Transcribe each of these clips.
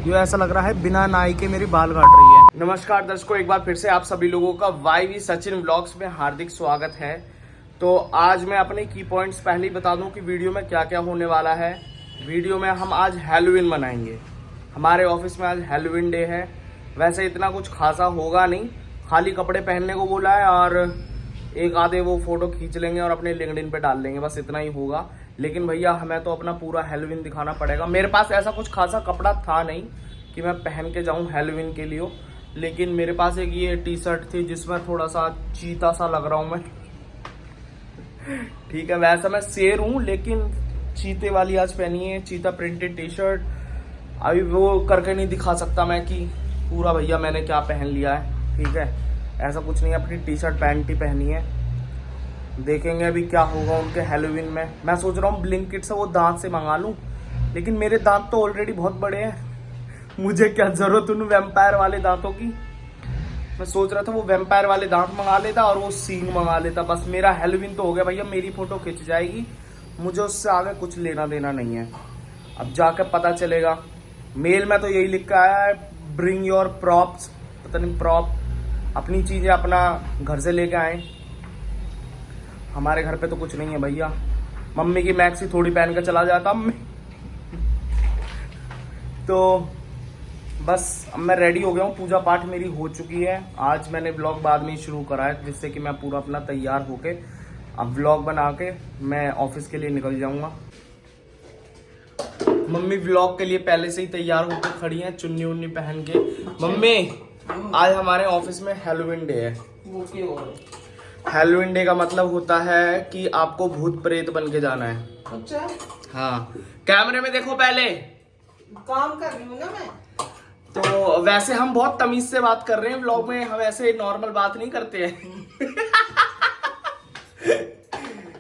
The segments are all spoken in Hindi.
जो ऐसा लग रहा है बिना नाई के मेरी बाल काट रही है। नमस्कार दर्शकों, एक बार फिर से आप सभी लोगों का वाईवी सचिन व्लॉग्स में हार्दिक स्वागत है। तो आज मैं अपने की पॉइंट्स पहले ही बता दूं कि वीडियो में क्या क्या होने वाला है। वीडियो में हम आज हैलोवीन मनाएंगे। हमारे ऑफिस में आज हैलोवीन डे है। वैसे इतना कुछ खासा होगा नहीं, खाली कपड़े पहनने को बोला है और एक आधे वो फोटो खींच लेंगे और अपने लिंक्डइन पे डाल देंगे, बस इतना ही होगा। लेकिन भैया हमें तो अपना पूरा हैलोवीन दिखाना पड़ेगा। मेरे पास ऐसा कुछ खासा कपड़ा था नहीं कि मैं पहन के जाऊं हैलोवीन के लिए, लेकिन मेरे पास एक ये टी शर्ट थी जिसमें थोड़ा सा चीता सा लग रहा हूं मैं। ठीक है, वैसा मैं शेर हूं लेकिन चीते वाली आज पहनी है, चीता प्रिंटेड टी शर्ट। अभी वो करके नहीं दिखा सकता मैं कि पूरा भैया मैंने क्या पहन लिया है। ठीक है, ऐसा कुछ नहीं, अपनी टी शर्ट पैंट ही पहनी है। देखेंगे अभी क्या होगा उनके हैलोवीन में। मैं सोच रहा हूँ ब्लिंकिट से वो दांत से मंगा लूँ, लेकिन मेरे दांत तो ऑलरेडी बहुत बड़े हैं, मुझे क्या जरूरत उन वैम्पायर वाले दांतों की। मैं सोच रहा था वो वैम्पायर वाले दांत मंगा लेता और वो सींग मंगा लेता, बस मेरा हैलोवीन तो हो गया भैया। मेरी फोटो खिंच जाएगी, मुझे उससे आगे कुछ लेना देना नहीं है। अब जाकर पता चलेगा। मेल में तो यही लिख के आया है, ब्रिंग योर प्रॉप्स, पता नहीं प्रॉप, अपनी चीजें अपना घर से लेके आए। हमारे घर पे तो कुछ नहीं है भैया। मम्मी की मैक्सी थोड़ी पहन कर चला जाता मैं। तो बस अब मैं रेडी हो गया हूँ, पूजा पाठ मेरी हो चुकी है। आज मैंने व्लॉग बाद में ही शुरू करा है, जिससे कि मैं पूरा अपना तैयार होके अब व्लॉग बना के मैं ऑफिस के लिए निकल जाऊंगा। मम्मी व्लॉग के लिए पहले से ही तैयार होकर खड़ी हैं, चुन्नी उन्नी पहन के। मम्मी, आज हमारे ऑफिस में हैलोवीन डे है। हैलोवीन डे का मतलब होता है कि आपको भूत प्रेत बन के जाना है। अच्छा, हाँ, कैमरे में देखो पहले। काम कर रही हूँ ना मैं। तो वैसे हम बहुत तमीज से बात कर रहे हैं व्लॉग में, हम ऐसे नॉर्मल बात नहीं करते हैं।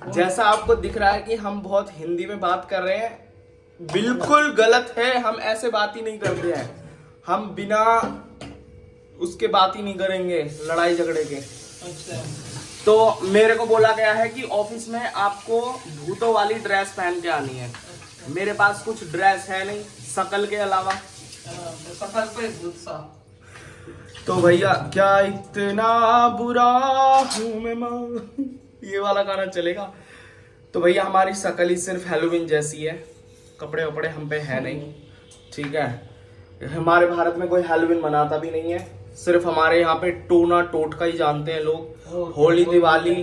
जैसा आपको दिख रहा है कि हम बहुत हिंदी में बात कर रहे हैं, बिल्कुल गलत है। हम ऐसे बात ही नहीं करते हैं, हम बिना उसके बात ही नहीं करेंगे, लड़ाई झगड़े के। अच्छा, तो मेरे को बोला गया है कि ऑफिस में आपको भूतों वाली ड्रेस पहन के आनी है। मेरे पास कुछ ड्रेस है नहीं शकल के अलावा। सफर पे भूत सा। तो भैया क्या इतना बुरा हूं मैं मां, ये वाला गाना चलेगा। तो भैया हमारी शकल ही सिर्फ हैलोवीन जैसी है, कपड़े वपड़े हम पे है नहीं। ठीक है, हमारे भारत में कोई हैलोवीन मनाता भी नहीं है, सिर्फ हमारे यहाँ पे टोना टोटका ही जानते हैं लोग। होली दिवाली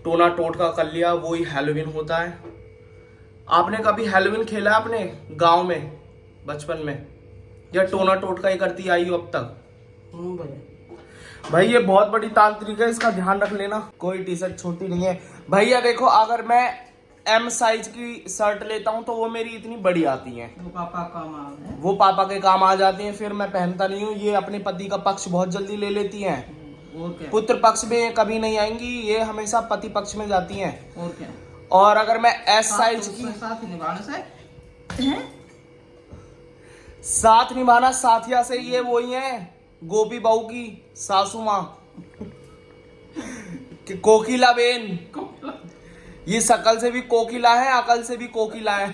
टोना टोटका कर लिया, वो ही हैलोवीन होता है। आपने कभी हैलोवीन खेला है अपने गांव में बचपन में, या टोना टोटका ही करती आई हो अब तक? भाई ये बहुत बड़ी तांत्रिक है, इसका ध्यान रख लेना। कोई टी शर्ट छोटी नहीं है भैया। देखो, अगर मैं एम साइज की शर्ट लेता हूँ तो वो मेरी इतनी बड़ी आती है, वो पापा काम आ है। वो पापा के काम आ जाती हैं, फिर मैं पहनता नहीं हूँ। ये अपने पति का पक्ष बहुत जल्दी ले लेती हैं, और क्या? पुत्र पक्ष में कभी नहीं आएंगी, ये हमेशा पति पक्ष में जाती हैं। और क्या? और अगर मैं एस साइज की, साथ निभाने से हैं? साथ निभाना साथिया से, ये वही है गोपी बहू की सासू माँ कोकिला बेन। ये शकल से भी कोकिला है, अकल से भी कोकिला है।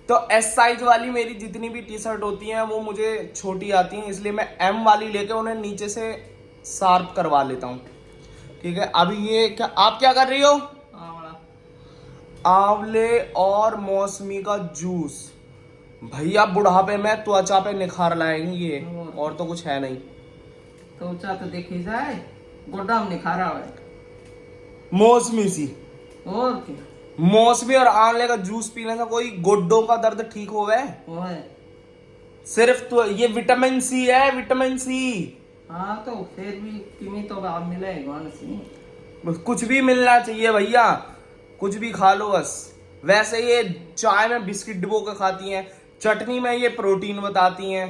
तो एस साइज वाली मेरी जितनी भी टी शर्ट होती हैं वो मुझे छोटी आती हैं, इसलिए मैं एम वाली लेके उन्हें नीचे से शार्प करवा लेता हूँ। ठीक है, अभी ये क्या आप क्या कर रही हो? आंवले और मौसमी का जूस। भैया बुढ़ापे में त्वचा पे निखार लाएंगी ये, और तो कुछ है नहीं। त्वचा तो देखी जाए, गोड्डा में निखारा है। मौसमी सी, और क्या? मौसमी और आंवले का जूस पीने से कोई गोड्डों का दर्द ठीक हो गए? वो है सिर्फ तो ये विटामिन सी है, विटामिन सी। हाँ, तो फिर भी किमी तो आप मिलेगा ना। कुछ भी मिलना चाहिए भैया, कुछ भी खा लो बस। वैसे ये चाय में बिस्किट डिबो के खाती हैं, चटनी में ये प्रोटीन बताती हैं,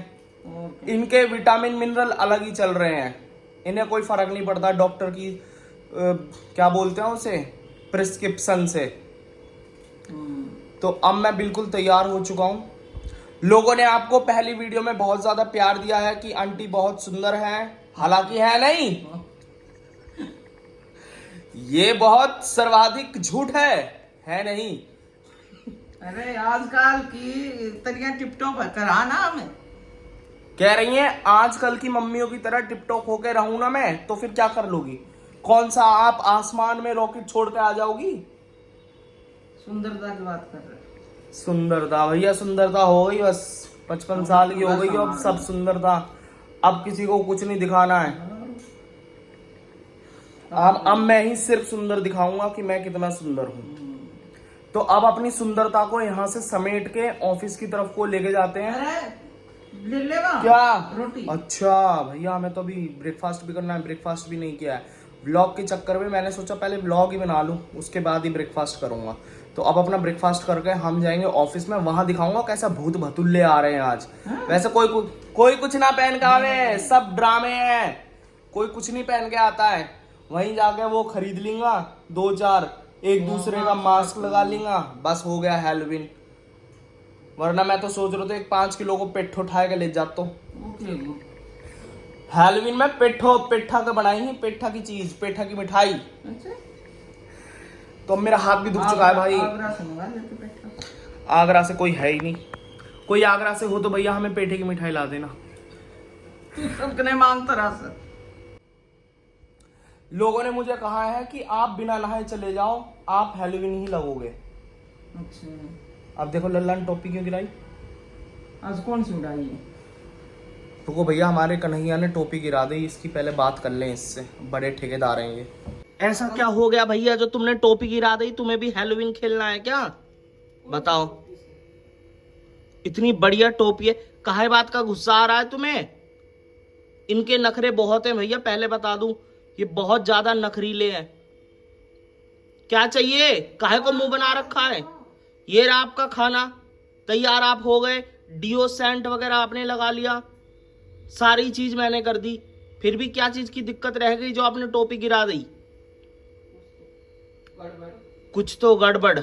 इनके विटामिन मिनरल अलग ही चल रहे हैं, इन्हें कोई फर्क नहीं पड़ता डॉक्टर की क्या बोलते हैं उसे, प्रिस्क्रिप्शन से। तो अब मैं बिल्कुल तैयार हो चुका हूं। लोगों ने आपको पहली वीडियो में बहुत ज्यादा प्यार दिया है कि आंटी बहुत सुंदर है, हालांकि है नहीं, ये बहुत सर्वाधिक झूठ है नहीं। अरे आजकल की तरिया टिपटॉप कराना हमें। कह रही हैं आजकल की मम्मियों की तरह टिपटॉप होके रहूं ना मैं, तो फिर क्या कर लोगी? कौन सा आप आसमान में रॉकेट छोड़ के आ जाओगी? सुंदरता की बात कर रहे। सुंदरता भैया, सुंदरता हो गई बस, 55 साल की हो गई अब सब सुंदरता। अब किसी को कुछ नहीं दिखाना है। अब मैं ही सिर्फ सुंदर दिखाऊंगा कि मैं कितना सुंदर हूँ। तो अब अपनी सुंदरता को यहाँ से समेट के ऑफिस की तरफ को लेके जाते हैं। अरे ले लेगा क्या रोटी? अच्छा भैया, हमें तो अभी ब्रेकफास्ट भी करना है, ब्रेकफास्ट भी नहीं किया है। व्लॉग के चक्कर में मैंने सोचा पहले व्लॉग ही बना लूं, उसके बाद ही ब्रेकफास्ट करूंगा। तो अब अपना ब्रेकफास्ट करके हम जाएंगे ऑफिस में, वहां दिखाऊंगा कैसा भूत भतुल्ले आ रहे हैं आज। वैसे कोई कुछ ना पहन के आवे, सब ड्रामे हैं। कोई कुछ नहीं पहन के आता है, वहीं जाके वो खरीद लूंगा 2-4, एक दूसरे का मास्क लगा लूंगा, बस हो गया हैलोवीन। वरना मैं तो सोच रहा था 5 किलो को पेट्ठो उठा के ले जाता हूँ। हैलोवीन में पेठा का बनाई है, पेठा की चीज, पेठा की मिठाई। अच्छा? तो मेरा हाथ भी दुख चुका है भाई। आगरा से मंगा लेते पेठा। आगरा से कोई है ही नहीं। कोई आगरा से हो तो भैया हमें पेठे की मिठाई ला देना। सबने मांगता रहा सर। लोगों ने मुझे कहा है कि आप बिना नहाए चले जाओ, आप हैलोवीन ही लगोगे। अच्छा, अब देखो लल्ला ने टोपी क्यों गिराई? आज कौन सी उड़ाई है? रुको भैया, हमारे कन्हैया ने टोपी गिरा दी, इसकी पहले बात कर लें इससे, बड़े ठेकेदार हैं ये। ऐसा क्या हो गया भैया जो तुमने टोपी गिरा दी? तुम्हें भी हैलोवीन खेलना है क्या? बताओ। इतनी बढ़िया टोपी है, काहे बात का गुस्सा आ रहा है तुम्हें? इनके नखरे बहुत हैं भैया, पहले बता दूं, ये बहुत ज्यादा नखरीले हैं। क्या चाहिए? काहे को मुंह बना रखा है? ये रहा आपका खाना, तैयार आप हो गए, डिओ सेंट वगैरह आपने लगा लिया, सारी चीज मैंने कर दी, फिर भी क्या चीज की दिक्कत रह गई जो आपने टोपी गिरा दी? कुछ तो गड़बड़।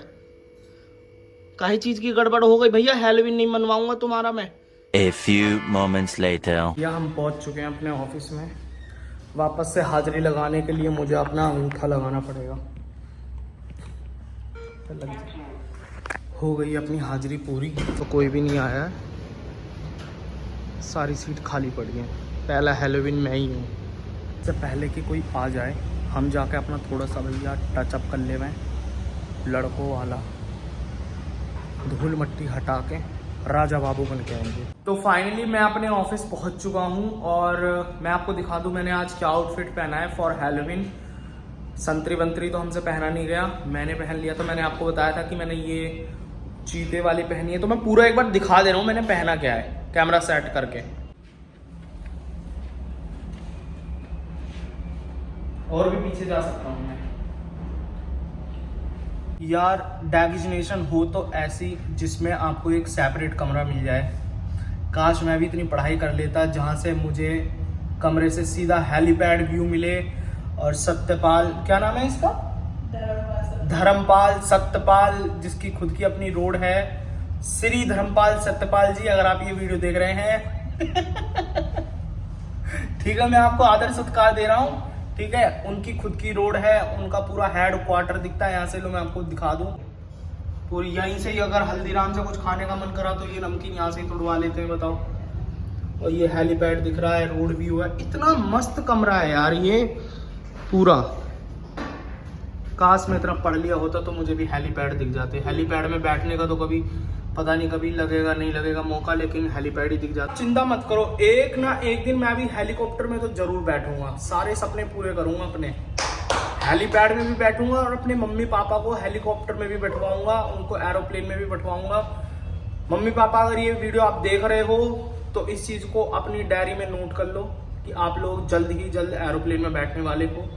काहे चीज की गड़बड़ हो गई भैया? हैलोवीन नहीं मनवाऊंगा तुम्हारा मैं। A few moments later. या हम पहुंच चुके हैं अपने ऑफिस में। वापस से हाजिरी लगाने के लिए मुझे अपना अंगूठा लगाना पड़ेगा। हो गई अपनी हाजिरी पूरी, तो कोई भी नहीं आया है, सारी सीट खाली पड़ी है। पहला हैलोवीन मैं ही हूँ। इससे पहले कि कोई आ जाए, हम जाके अपना थोड़ा सा भैया टचअप कर ले, लड़कों वाला धूल मट्टी हटा के राजा बाबू बन के आएंगे। तो फाइनली मैं अपने ऑफिस पहुंच चुका हूं और मैं आपको दिखा दूं मैंने आज क्या आउटफिट पहना है फॉर हैलोवीन। संतरी वंतरी तो हमसे पहना नहीं गया, मैंने पहन लिया। तो मैंने आपको बताया था कि मैंने ये चीते वाली पहनी है, तो मैं पूरा एक बार दिखा दे रहा हूँ मैंने पहना क्या है, कैमरा सेट करके। और भी पीछे जा सकता हूँ मैं। यार डेजिग्नेशन हो तो ऐसी जिसमें आपको एक सेपरेट कमरा मिल जाए। काश मैं भी इतनी पढ़ाई कर लेता जहाँ से मुझे कमरे से सीधा हेलीपैड व्यू मिले और सत्यपाल, क्या नाम है इसका, धर्मपाल सत्यपाल, जिसकी खुद की अपनी रोड है, श्री धर्मपाल सत्यपाल जी, अगर आप ये वीडियो देख रहे हैं ठीक है, मैं आपको आदर सत्कार दे रहा हूँ, ठीक है। उनकी खुद की रोड है, उनका पूरा हेड क्वार्टर दिखता है यहाँ से। लो मैं आपको दिखा दूं, पूरी यहीं से ही अगर हल्दीराम से कुछ खाने का मन करा तो ये नमकीन यहाँ से ही तोड़वा लेते हैं, बताओ। और ये हेलीपैड दिख रहा है, रोड व्यू है, इतना मस्त कमरा है यार ये पूरा। काश मैं इतना पढ़ लिया होता तो मुझे भी हेलीपैड दिख जाते। हेलीपैड में बैठने का तो कभी पता नहीं कभी लगेगा नहीं लगेगा मौका, लेकिन हेलीपैड ही दिख जाता। चिंता मत करो, एक ना एक दिन मैं भी हेलीकॉप्टर में तो जरूर बैठूंगा, सारे सपने पूरे करूंगा अपने। हेलीपैड में भी बैठूंगा और अपने मम्मी पापा को हेलीकॉप्टर में भी बैठवाऊंगा, उनको एरोप्लेन में भी बैठवाऊंगा। मम्मी पापा अगर ये वीडियो आप देख रहे हो तो इस चीज को अपनी डायरी में नोट कर लो कि आप लोग जल्द ही जल्द एरोप्लेन में बैठने वाले हो।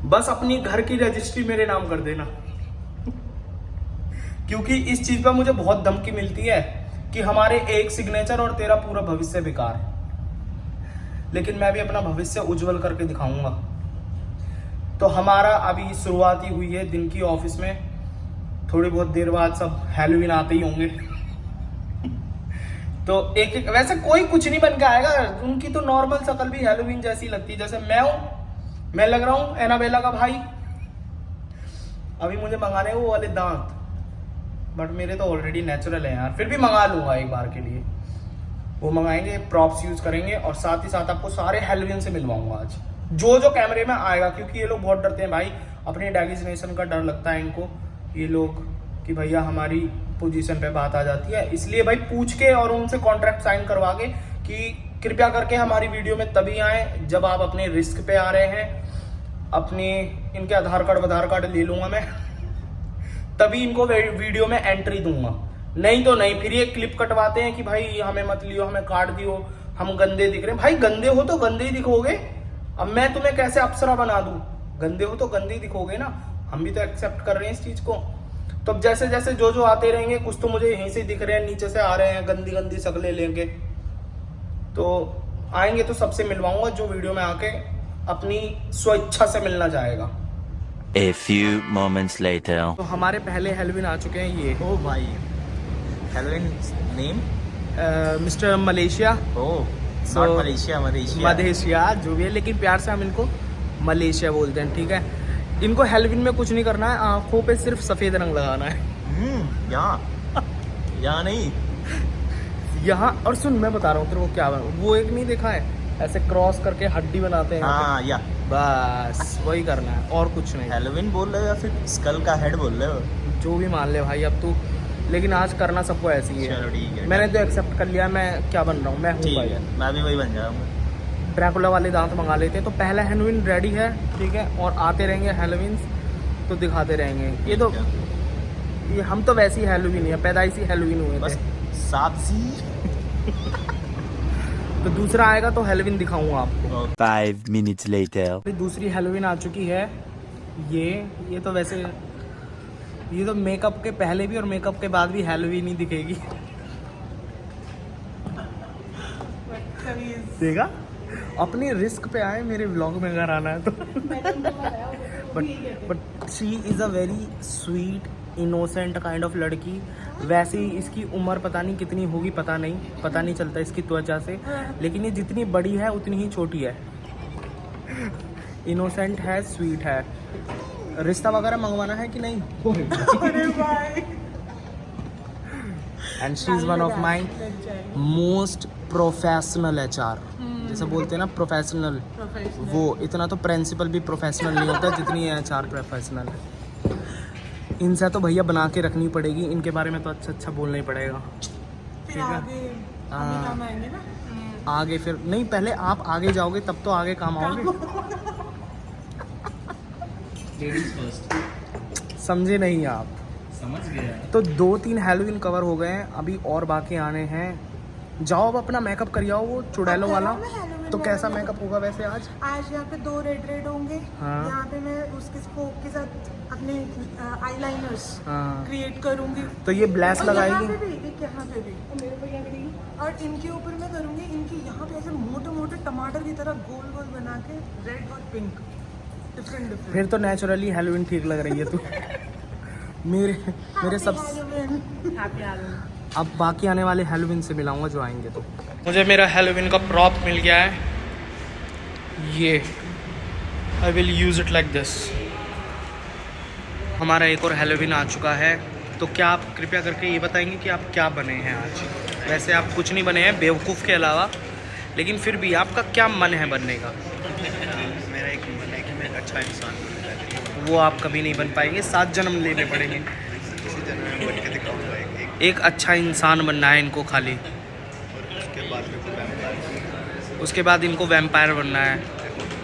बस अपनी घर की रजिस्ट्री मेरे नाम कर देना क्योंकि इस चीज पर मुझे बहुत धमकी मिलती है कि हमारे एक सिग्नेचर और तेरा पूरा भविष्य बेकार है। लेकिन मैं भी अपना भविष्य उज्जवल करके दिखाऊंगा। तो हमारा अभी शुरुआत ही हुई है दिन की ऑफिस में, थोड़ी बहुत देर बाद सब हैलोवीन आते ही होंगे तो एक एक, वैसे कोई कुछ नहीं बन के आएगा, उनकी तो नॉर्मल शक्ल भी हैलोवीन जैसी लगती है। जैसे मैं हूं, मैं लग रहा हूं एनाबेला का भाई। अभी मुझे मंगाने वो वाले दांत, बट मेरे तो ऑलरेडी नेचुरल है यार, फिर भी मंगा लूंगा एक बार के लिए। वो मंगाएंगे, प्रॉप्स यूज करेंगे और साथ ही साथ आपको सारे हेलोवीन से मिलवाऊंगा आज, जो जो कैमरे में आएगा, क्योंकि ये लोग बहुत डरते हैं भाई, अपने डेजिग्नेशन का डर लगता है इनको, ये लोग कि भैया हमारी पोजीशन पे बात आ जाती है, इसलिए भाई पूछ के और उनसे कॉन्ट्रैक्ट साइन करवा के कि कृपया करके हमारी वीडियो में तभी आए जब आप अपने रिस्क पे आ रहे हैं। अपने इनके आधार कार्ड ले लूंगा मैं, तभी इनको वीडियो में एंट्री दूंगा, नहीं तो नहीं। फिर ये क्लिप कटवाते हैं कि भाई हमें मत लियो, हमें कार्ड दियो, हम गंदे दिख रहे हैं। भाई गंदे हो तो गंदे ही दिखोगे, अब मैं तुम्हें कैसे अप्सरा बना दूं? गंदे हो तो गंदे ही दिखोगे ना, हम भी तो एक्सेप्ट कर रहे हैं इस चीज को। तो अब जैसे जैसे जो जो आते रहेंगे, कुछ तो मुझे यहीं से दिख रहे हैं, नीचे से आ रहे हैं गंदी गंदी शक्लें लेंगे, तो आएंगे तो सबसे मिलवाऊंगा जो वीडियो में आके अपनी स्वेच्छा से मिलना चाहेगा। A few moments later. तो हमारे पहले हेलोवीन आ चुके हैं, ये ओ भाई, Halloween name mister Malaysia, not Malaysia, Malaysia जो भी है, लेकिन प्यार से हम इनको मलेशिया बोलते हैं, ठीक है। इनको हेलोवीन में कुछ नहीं करना है, आंखों पे सिर्फ सफेद रंग लगाना है। यहाँ नहीं, यहाँ। और सुन, मैं बता रहा हूँ तेरे को क्या बना, वो एक नहीं देखा है ऐसे क्रॉस करके हड्डी बनाते हैं, हाँ या बस वही करना है और कुछ नहीं। हेलोवीन बोल रहे हो या फिर स्कल का हेड बोल रहे हो? जो भी मान ले भाई अब तू, लेकिन आज करना सबको ऐसी ही चलो ठीक है। है, मैंने तो एक्सेप्ट कर लिया, मैं क्या बन रहा हूँ, मैं हूँ ठीक भाई। है, मैं भी वही बन जाऊंगा। ड्रैकुला वाले दांत मंगा लेते हैं। तो पहला हेलोवीन रेडी है, ठीक है, और आते रहेंगे हेलोवीन तो दिखाते रहेंगे। ये तो ये हम तो वैसे ही हेलोवीन है, पैदाइशी हेलोवीन हुए बस थे। साथ तो दूसरा आएगा तो हेलोवीन दिखाऊंगा आपको। 5 minutes later. फिर दूसरी हेलोवीन आ चुकी है, ये तो वैसे, ये तो मेकअप के पहले भी और मेकअप के बाद भी हेलोवीन ही दिखेगी। देखा, अपनी रिस्क पे आए मेरे व्लॉग में अगर आना है तो। But she is a very sweet innocent kind of लड़की। वैसे ही इसकी उम्र पता नहीं कितनी होगी, पता नहीं चलता इसकी त्वचा से, लेकिन ये जितनी बड़ी है उतनी ही छोटी है। इनोसेंट है, स्वीट है। रिश्ता वगैरह मंगवाना है कि नहीं? And she is one of my most professional HR, जैसे बोलते हैं ना प्रोफेशनल, वो इतना तो प्रिंसिपल भी प्रोफेशनल नहीं होता जितनी HR प्रोफेशनल है। इनसे तो भैया बना के रखनी पड़ेगी, इनके बारे में तो अच्छा बोलना ही पड़ेगा, ठीक है। आगे फिर नहीं, पहले आप आगे जाओगे तब तो आगे काम आओगे। लेडीज फर्स्ट, समझे नहीं आप? समझ गया। तो 2-3 हेलोवीन कवर हो गए हैं, अभी और बाकी आने हैं। जाओ अब अपना मेकअप कर आओ, वो चुड़ैलों वाला। तो कैसा मेकअप होगा वैसे आज? आज यहाँ पे 2 रेड होंगे। हाँ। यहाँ पे मैं उसके स्पोक के साथ अपने आईलाइनर्स हाँ। क्रिएट करूंगी। तो ये ब्लैस और लगाएगी? यहाँ पे भी, एक यहाँ पे भी, और इनके ऊपर मैं करूंगी, इनकी यहाँ पे ऐसे मोटे मोटे टमाटर की तरह गोल गोल बना के रेड और पिंक, डिफरेंट। फिर तो नेचुरली हेलोवीन ठीक लग रही है तू। मेरे सब। अब बाकी आने वाले हेलोवीन से मिलाऊंगा जो आएंगे तो। मुझे मेरा हेलोवीन का प्रॉप मिल गया है, ये I will use it like this. हमारा एक और हेलोवीन आ चुका है, तो क्या आप कृपया करके ये बताएंगे कि आप क्या बने हैं आज? वैसे आप कुछ नहीं बने हैं बेवकूफ़ के अलावा, लेकिन फिर भी आपका क्या मन है बनने का? मेरा एक मन है कि मैं एक अच्छा इंसान बनूं। वो आप कभी नहीं बन पाएंगे, 7 जन्म लेने पड़ेंगे। किसी जन्म में बन के दिखाऊंगा एक अच्छा इंसान बनना है इनको खाली, उसके बाद इनको वैम्पायर बनना है।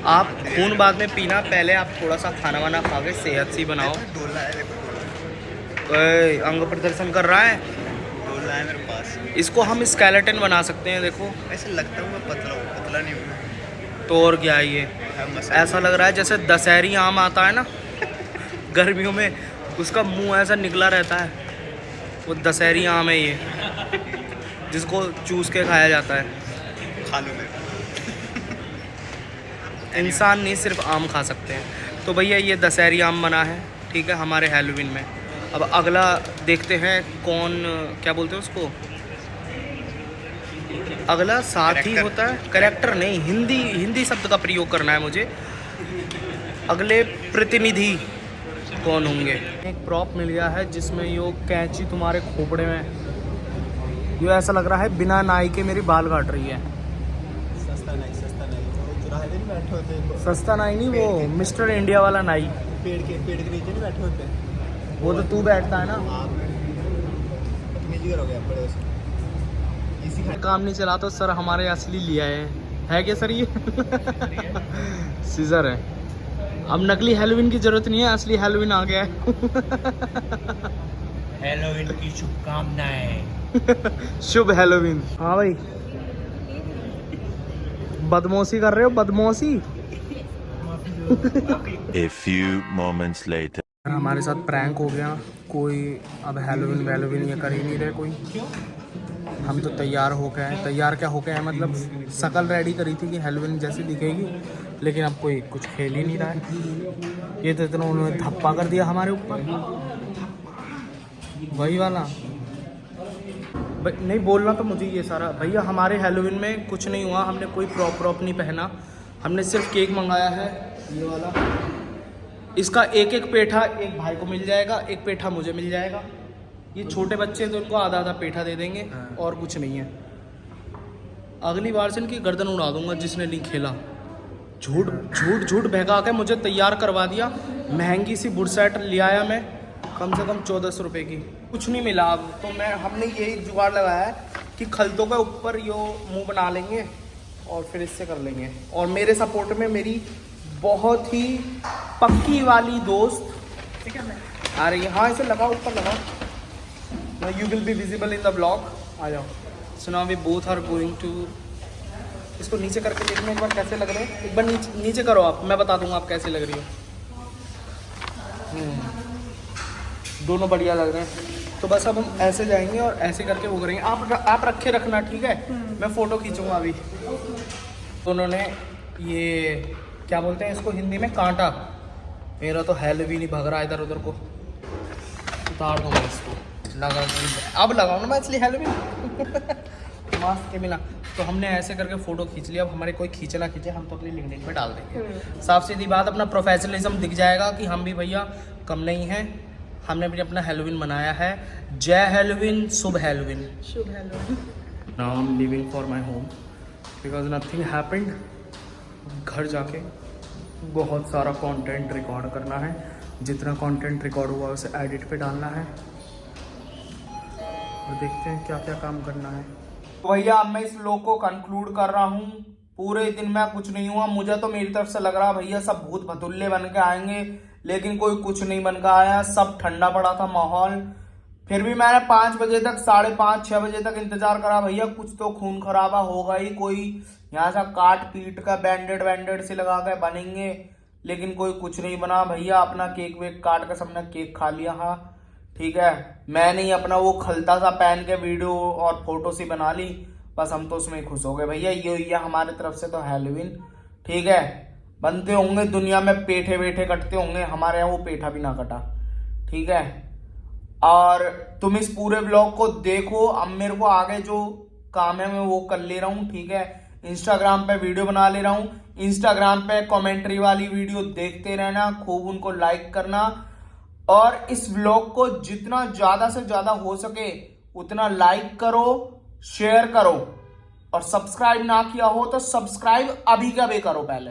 आप खून बाद में पीना, पहले आप थोड़ा सा खाना वाना खा के सेहत सी बनाओ। ओए, अंग प्रदर्शन कर रहा है, डोला है मेरे पास। इसको हम स्केलेटन बना सकते हैं। देखो ऐसे लगता हूँ मैं पतला हूँ, पतला नहीं हूँ। तो और क्या है, ये ऐसा लग रहा है जैसे दशहरी आम आता है ना गर्मियों में, उसका मुंह ऐसा निकला रहता है, वो दशहरी आम है ये, जिसको चूस के खाया जाता है। खा लो मेरे। इंसान नहीं, सिर्फ आम खा सकते हैं। तो भैया ये दशहरी आम बना है, ठीक है, हमारे हेलोवीन में। अब अगला देखते हैं कौन, क्या बोलते हैं उसको, अगला साथी होता है, कैरेक्टर नहीं, हिंदी शब्द का प्रयोग करना है मुझे। अगले प्रतिनिधि कौन होंगे। एक प्रॉप मिल गया है जिसमें यो कैंची तुम्हारे खोपड़े में, यो ऐसा लग रहा है बिना नाई के मेरी बाल काट रही है। सस्ता नहीं चुराहे नहीं बैठे होते, सस्ता नाई नहीं, वो मिस्टर इंडिया वाला नाई। पेड़ के नीचे नहीं बैठे होते, वो तो तू बैठता है ना। आप बदतमीजी करोगे आप बड़े से। इसी काम नहीं चला तो सर हमारे असली लिया है क्या सर ये? सीजर है। अब नकली हेलोविन की जरूरत नहीं है, असली हेलोविन आ गया है। हेलोविन की शुभकामनाएं। शुभ हेलोविन। हाँ भाई, बदमौसी कर रहे हो, बदमौसी। A few moments later. हमारे साथ प्रैंक हो गया। कोई अब हेलोविन वेलोविन ये कर ही नहीं रहे कोई। हम तो तैयार हो गए हैं। तैयार क्या हो गए हैं मतलब शकल रेडी करी थी कि हेलोविन जैसी दिखेगी, लेकिन अब कोई कुछ खेल ही नहीं रहा है। ये तो इतना उन्होंने धप्पा कर दिया हमारे ऊपर, वही वाला। नहीं बोलना तो मुझे ये सारा। भैया हमारे हेलोविन में कुछ नहीं हुआ, हमने कोई प्रॉप नहीं पहना, हमने सिर्फ केक मंगाया है ये वाला। इसका एक एक पेठा एक भाई को मिल जाएगा, एक पेठा मुझे मिल जाएगा। ये छोटे बच्चे तो उनको आधा आधा पेठा दे देंगे और कुछ नहीं है। अगली बार से इनकी गर्दन उड़ा दूंगा जिसने नहीं खेला। झूठ बहका के मुझे तैयार करवा दिया। महंगी सी बुरसेट ले आया मैं, कम से कम 1400 रुपये की। कुछ नहीं मिला। अब तो हमने यही जुगाड़ लगाया है कि खलतों के ऊपर यो मुंह बना लेंगे और फिर इससे कर लेंगे। और मेरे सपोर्ट में मेरी बहुत ही पक्की वाली दोस्त, ठीक है, आ रही है। हाँ इसे लगाओ, ऊपर लगाओ। You will be visible in the blog. आ जाओ। So now we both are going to, इसको नीचे करके देखना एक बार कैसे लग रहे हैं। एक बार नीचे करो आप, मैं बता दूंगा आप कैसे लग रही हो। दोनों बढ़िया लग रहे हैं। तो बस अब हम ऐसे जाएंगे और ऐसे करके वो करेंगे। आप रखे रखना, ठीक है, मैं फ़ोटो खींचूंगा अभी। उन्होंने ये क्या बोलते हैं इसको हिंदी में, कांटा। मेरा तो हेलोविन नहीं भग रहा इधर उधर को। उतार दूंगा इसको, लगा अब लगाऊँ ना मैं इसलिए हेलोविन मास्क के बिना। तो हमने ऐसे करके फ़ोटो खींच लिया। अब हमारे कोई खींचे ना खींचे, हम तो अपनी लिंक्डइन पे डाल देंगे। साफ सीधी बात, अपना प्रोफेशनलिज्म दिख जाएगा कि हम भी भैया कम नहीं हैं। हमने भी अपना हेलोविन मनाया है। जय Halloween, Shubh Halloween. Shubh Halloween. Now I am living for my home because nothing happened. घर जाके बहुत सारा कंटेंट रिकॉर्ड करना है। जितना कंटेंट रिकॉर्ड हुआ उसे एडिट पे डालना है और देखते हैं क्या क्या काम करना है। तो भैया अब मैं इस व्लॉग को कंक्लूड कर रहा हूँ। पूरे दिन में कुछ नहीं हुआ। मुझे तो मेरी तरफ से लग रहा भैया सब भूत भतुल्ले बन के आएंगे, लेकिन कोई कुछ नहीं बन के आया। सब ठंडा पड़ा था माहौल। फिर भी मैंने 5 बजे तक, 5:30 6 बजे तक इंतजार करा। भैया कुछ तो खून खराबा होगा ही, कोई यहाँ से काट पीट का बैंडेड से लगा के बनेंगे, लेकिन कोई कुछ नहीं बना। भैया अपना केक वेक काट के सबने केक खा लिया। हाँ ठीक है, मैंने ही अपना वो खलता सा पहन के वीडियो और फोटो सी बना ली। बस हम तो उसमें खुश हो गए। भैया ये हमारे तरफ से तो हेलोविन, ठीक है। बनते होंगे दुनिया में पेठे वेठे कटते होंगे, हमारे यहाँ वो पेठा भी ना कटा, ठीक है। और तुम इस पूरे व्लॉग को देखो। अब मेरे को आगे जो काम है मैं वो कर ले रहा हूँ, ठीक है। इंस्टाग्राम पे वीडियो बना ले रहा हूँ। इंस्टाग्राम पे कमेंट्री वाली वीडियो देखते रहना, खूब उनको लाइक करना और इस व्लॉग को जितना ज्यादा से ज्यादा हो सके उतना लाइक करो, शेयर करो और सब्सक्राइब ना किया हो तो सब्सक्राइब अभी का भी करो पहले।